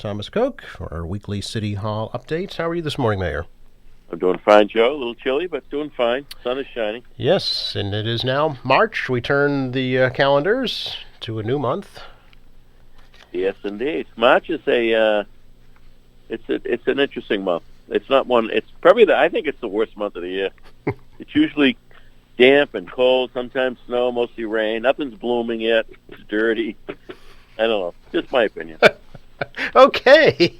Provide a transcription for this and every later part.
Thomas Koch for our weekly City Hall updates. How are you this morning, Mayor? I'm doing fine, Joe. A little chilly, but doing fine. Sun is shining. Yes, and it is now March. We turn the calendars to a new month. Yes, indeed. March is it's an interesting month. It's not one. It's probably I think it's the worst month of the year. It's usually damp and cold. Sometimes snow, mostly rain. Nothing's blooming yet. It's dirty. I don't know. Just my opinion. Okay.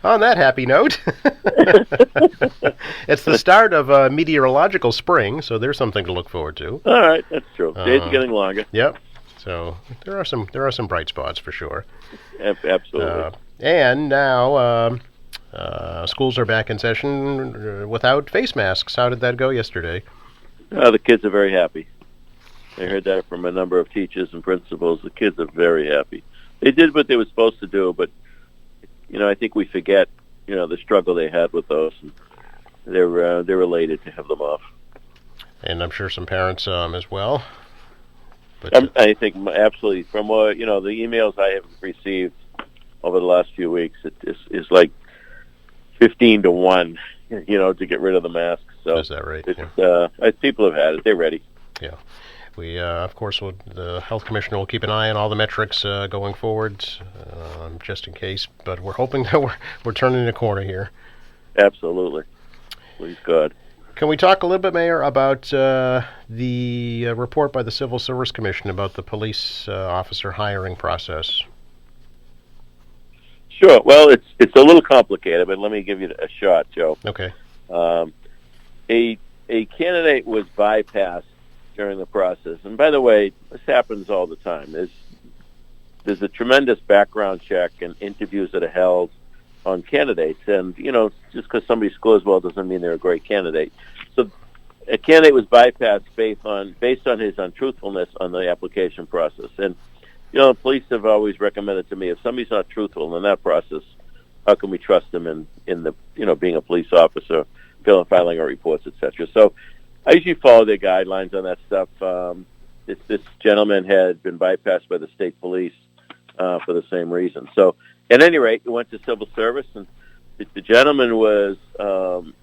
On that happy note, it's the start of a meteorological spring, so there's something to look forward to. All right, that's true. Days are getting longer. Yep. So there are some bright spots for sure. Absolutely. And now schools are back in session without face masks. How did that go yesterday? The kids are very happy. I heard that from a number of teachers and principals. The kids are very happy. They did what they were supposed to do, but I think we forget the struggle they had with those. And they're elated to have them off. And I'm sure some parents as well. But I think absolutely from the emails I have received over the last few weeks, it is like 15-1, to get rid of the masks. So is that right? People have had it; they're ready. Yeah. We, of course, the health commissioner will keep an eye on all the metrics going forward, just in case. But we're hoping that we're turning a corner here. Absolutely. Please God. Can we talk a little bit, Mayor, about the report by the Civil Service Commission about the police officer hiring process? Sure. Well, it's a little complicated, but let me give you a shot, Joe. Okay. A candidate was bypassed during the process, and by the way, this happens all the time. There's a tremendous background check and interviews that are held on candidates, and just because somebody scores well doesn't mean they're a great candidate. So a candidate was bypassed based on his untruthfulness on the application process, and police have always recommended to me if somebody's not truthful in that process, how can we trust them in the being a police officer, filing our reports, etc. So I usually follow their guidelines on that stuff. This gentleman had been bypassed by the state police for the same reason. So at any rate, it went to civil service, and the gentleman was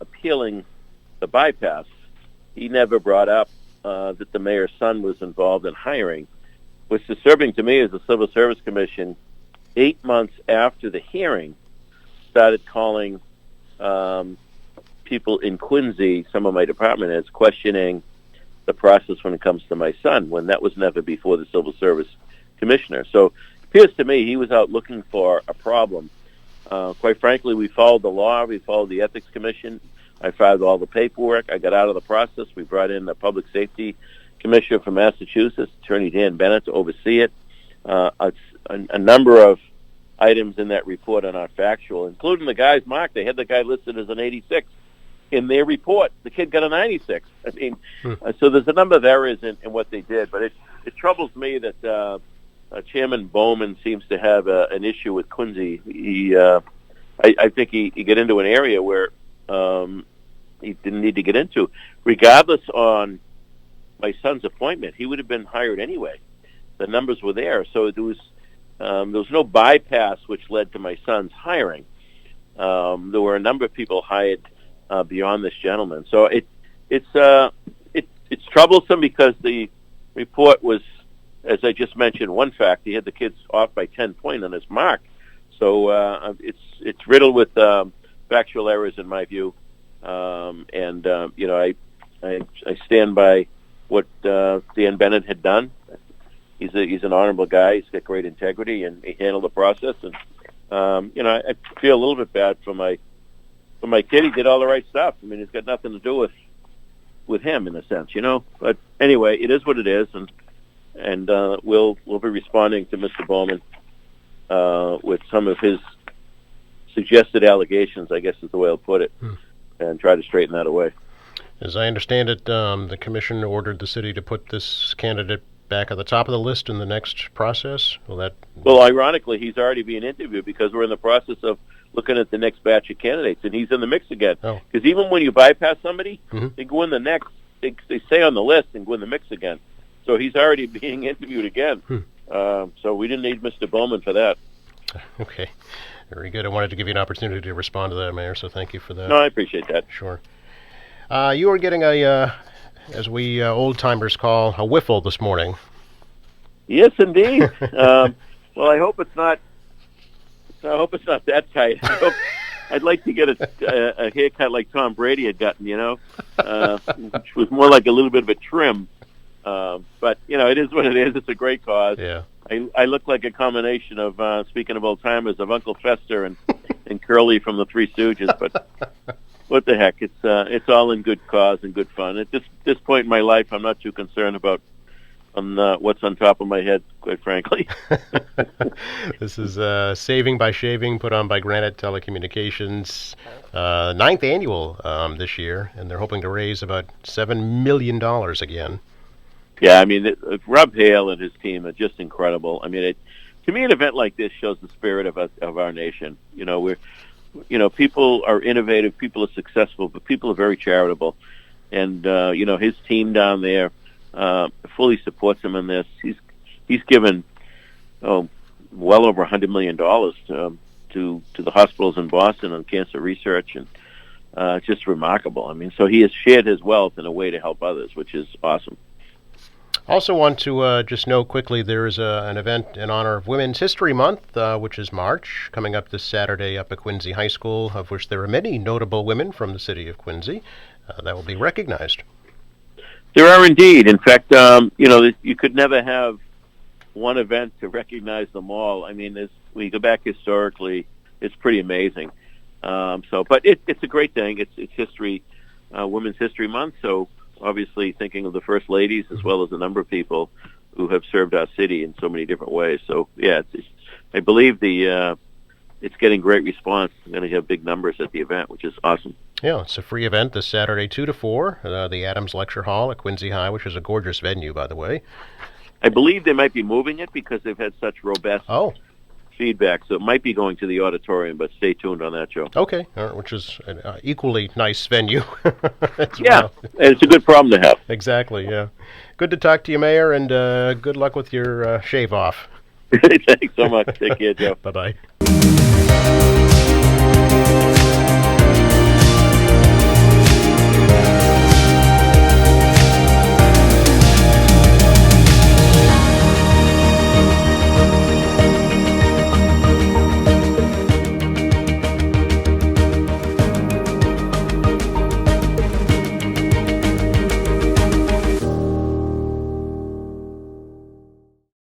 appealing the bypass. He never brought up that the mayor's son was involved in hiring. What's disturbing to me is the Civil Service Commission, 8 months after the hearing, started calling people in Quincy, some of my department heads, questioning the process when it comes to my son, when that was never before the Civil Service Commissioner. So it appears to me he was out looking for a problem. Quite frankly, we followed the law. We followed the Ethics Commission. I filed all the paperwork. I got out of the process. We brought in the Public Safety Commissioner from Massachusetts, Attorney Dan Bennett, to oversee it. A number of items in that report are not factual, including the guy's mark. They had the guy listed as an 86 in their report. The kid got a 96. I mean, so there's a number of errors in what they did, but it troubles me that Chairman Bowman seems to have an issue with Quincy. I think he got into an area where he didn't need to get into. Regardless on my son's appointment, he would have been hired anyway. The numbers were there, so there was no bypass which led to my son's hiring. There were a number of people hired beyond this gentleman. So it's troublesome because the report was, as I just mentioned, one fact, he had the kids off by 10 points on his mark. So it's riddled with factual errors in my view. I stand by what Dan Bennett had done. He's an honorable guy. He's got great integrity, and he handled the process. And I feel a little bit bad for my kid. He did all the right stuff. I mean, it's got nothing to do with him in a sense, But anyway, it is what it is, and we'll be responding to Mr. Bowman with some of his suggested allegations, I guess is the way I'll put it, and try to straighten that away. As I understand it, the commission ordered the city to put this candidate back at the top of the list in the next process. Well, ironically, he's already being interviewed because we're in the process of looking at the next batch of candidates, and he's in the mix again. Because even when you bypass somebody, they go in the next. They stay on the list and go in the mix again. So he's already being interviewed again. So we didn't need Mr. Bowman for that. Okay. Very good. I wanted to give you an opportunity to respond to that, Mayor, so thank you for that. No, I appreciate that. Sure. You were getting as we old-timers call, a whiffle this morning. Yes, indeed. Well, I hope it's not. I hope it's not that tight. I'd like to get a haircut like Tom Brady had gotten, which was more like a little bit of a trim. But it is what it is. It's a great cause. Yeah. I look like a combination of, speaking of old timers, of Uncle Fester and Curly from the Three Stooges. But what the heck? It's all in good cause and good fun. At this point in my life, I'm not too concerned about what's on top of my head, quite frankly. This is Saving by Shaving, put on by Granite Telecommunications. 9th annual this year, and they're hoping to raise about $7 million again. Yeah, I mean, Rob Hale and his team are just incredible. I mean, to me, an event like this shows the spirit of our nation. People are innovative, people are successful, but people are very charitable. And his team down there fully supports him in this. He's given well over $100 million to the hospitals in Boston on cancer research, and it's just remarkable. I mean, so he has shared his wealth in a way to help others, which is awesome. Also want to just note quickly, there is an event in honor of Women's History Month, which is March, coming up this Saturday up at Quincy High School, of which there are many notable women from the city of Quincy that will be recognized. There are indeed. In fact, you could never have one event to recognize them all. I mean, when you go back historically, it's pretty amazing. But it's a great thing. It's history, Women's History Month, so obviously thinking of the First Ladies as well as a number of people who have served our city in so many different ways. So, yeah, I believe it's getting great response. I'm going to have big numbers at the event, which is awesome. Yeah, it's a free event this Saturday, 2 to 4, the Adams Lecture Hall at Quincy High, which is a gorgeous venue, by the way. I believe they might be moving it because they've had such robust feedback, so it might be going to the auditorium, but stay tuned on that, Joe. Okay, which is an equally nice venue. Yeah, and it's a good problem to have. Exactly, yeah. Good to talk to you, Mayor, and good luck with your shave off. Thanks so much. Take care, Joe. Bye-bye.